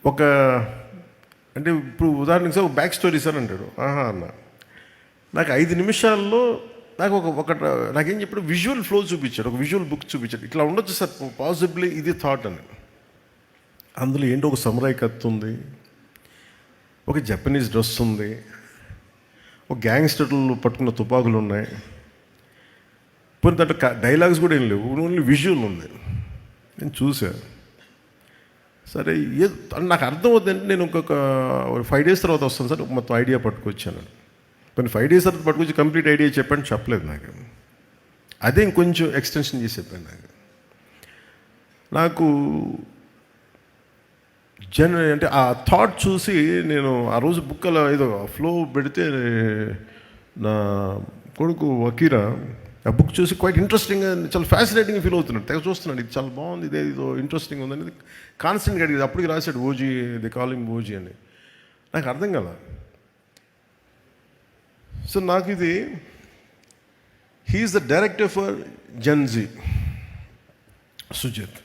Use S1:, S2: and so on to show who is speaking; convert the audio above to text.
S1: ఒక అంటే ఇప్పుడు ఉదాహరణకి సార్ బ్యాక్ స్టోరీ సార్ అంటాడు. ఆహా అన్న నాకు 5 నిమిషాల్లో నాకు నాకేం చెప్పాడు, విజువల్ ఫ్లో చూపించాడు, ఒక విజువల్ బుక్ చూపించాడు. ఇట్లా ఉండొచ్చు సార్ పాసిబ్లీ ఇది థాట్ అని. అందులో ఏంటో ఒక సమురాయ్ కత్తి ఉంది, ఒక జపనీస్ డ్రెస్ ఉంది, ఒక గ్యాంగ్స్టర్లు పట్టుకున్న తుపాకులు ఉన్నాయి, పోనీ దాంట్లో డైలాగ్స్ కూడా ఏం లేవు, ఓన్లీ విజువల్ ఉంది. నేను చూశాను. సరే నాకు అర్థం అవుతుందంటే నేను ఇంకొక 5 days తర్వాత వస్తాను సార్ మొత్తం ఐడియా పట్టుకొచ్చాను. కానీ 5 days తర్వాత పట్టుకొచ్చి కంప్లీట్ ఐడియా చెప్పలేదు నాకు. అదే ఇంకొంచెం ఎక్స్టెన్షన్ చేసి చెప్పాను. నాకు అంటే ఆ థాట్ చూసి నేను ఆ రోజు బుక్ అలా ఏదో ఫ్లో పెడితే నా కొడుకు వకీరా ఆ బుక్ చూసి క్వైట్ ఇంట్రెస్టింగ్గా, చాలా ఫ్యాసినేటింగ్గా ఫీల్ అవుతున్నాడు. తెగ చూస్తున్నాడు, ఇది చాలా బాగుంది, ఇదో ఇంట్రెస్టింగ్ ఉందనేది కాన్స్టెంట్గా అడిగేది. అప్పటికి రాశాడు ఓజీ, ది కాలింగ్ ఓజీ అని. నాకు అర్థం కదా. సో నాకు ఇది he is the director for Gen Z, Sujith.